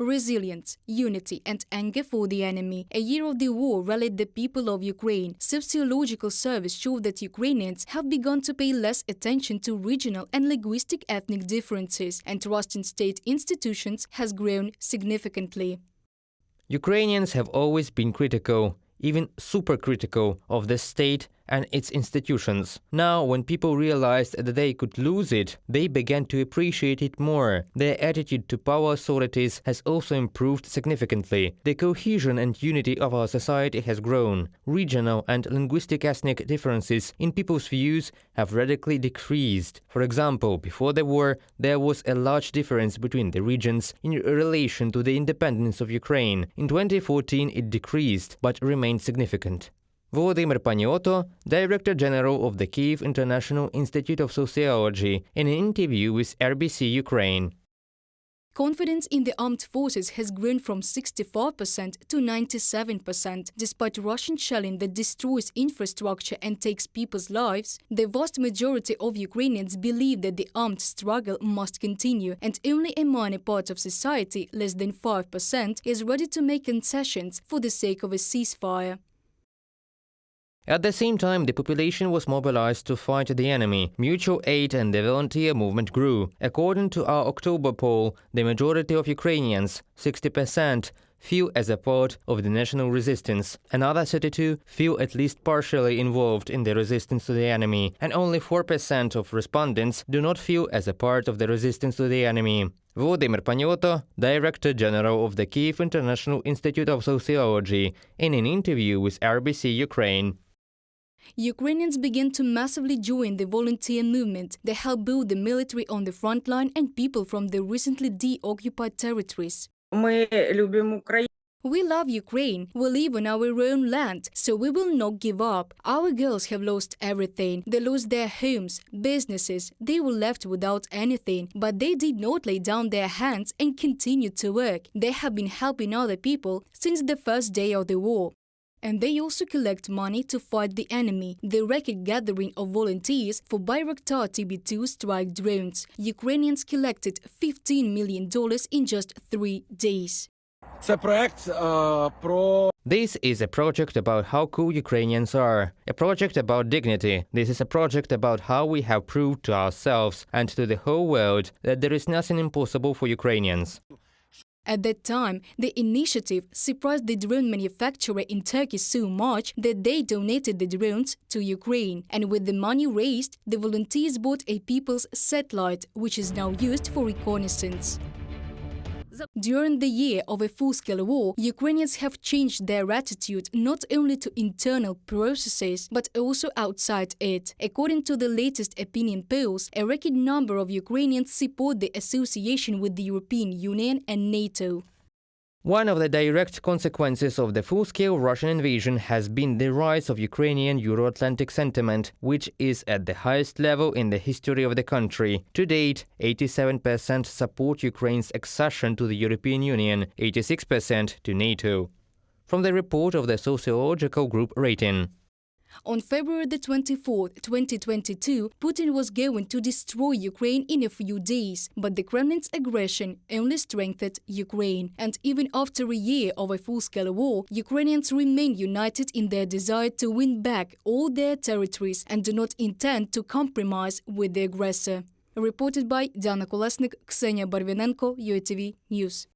Resilience, unity and anger for the enemy. A year of the war rallied the people of Ukraine. Sociological surveys show that Ukrainians have begun to pay less attention to regional and linguistic ethnic differences, and trust in state institutions has grown significantly. Ukrainians have always been critical, even super critical, of the state and its institutions. Now, when people realized that they could lose it, they began to appreciate it more. Their attitude to power authorities has also improved significantly. The cohesion and unity of our society has grown. Regional and linguistic ethnic differences in people's views have radically decreased. For example, before the war, there was a large difference between the regions in relation to the independence of Ukraine. In 2014, it decreased, but remained significant. Volodymyr Panioto, Director General of the Kyiv International Institute of Sociology, in an interview with RBC Ukraine. Confidence in the armed forces has grown from 64% to 97%. Despite Russian shelling that destroys infrastructure and takes people's lives, the vast majority of Ukrainians believe that the armed struggle must continue, and only a minor part of society, less than 5%, is ready to make concessions for the sake of a ceasefire. At the same time, the population was mobilized to fight the enemy. Mutual aid and the volunteer movement grew. According to our October poll, the majority of Ukrainians, 60%, feel as a part of the national resistance. Another 32% feel at least partially involved in the resistance to the enemy, and only 4% of respondents do not feel as a part of the resistance to the enemy. Volodymyr Panioto, Director General of the Kyiv International Institute of Sociology, in an interview with RBC Ukraine. Ukrainians began to massively join the volunteer movement. They help both the military on the front line and people from the recently de-occupied territories. We love Ukraine. We live on our own land, so we will not give up. Our girls have lost everything. They lost their homes, businesses. They were left without anything. But they did not lay down their hands and continued to work. They have been helping other people since the first day of the war. And they also collect money to fight the enemy. The record gathering of volunteers for Bayraktar TB2 strike drones. Ukrainians collected $15 million in just 3 days. This is a project about how cool Ukrainians are, a project about dignity. This is a project about how we have proved to ourselves and to the whole world that there is nothing impossible for Ukrainians. At that time, the initiative surprised the drone manufacturer in Turkey so much that they donated the drones to Ukraine. And with the money raised, the volunteers bought a people's satellite, which is now used for reconnaissance. During the year of a full-scale war, Ukrainians have changed their attitude not only to internal processes, but also outside it. According to the latest opinion polls, a record number of Ukrainians support the association with the European Union and NATO. One of the direct consequences of the full-scale Russian invasion has been the rise of Ukrainian Euro-Atlantic sentiment, which is at the highest level in the history of the country. To date, 87% support Ukraine's accession to the European Union, 86% to NATO. From the report of the sociological group Rating. On February 24, 2022, Putin was going to destroy Ukraine in a few days, but the Kremlin's aggression only strengthened Ukraine. And even after a year of a full-scale war, Ukrainians remain united in their desire to win back all their territories and do not intend to compromise with the aggressor. Reported by Diana Kolesnik, Ksenia Barvinenko, UATV News.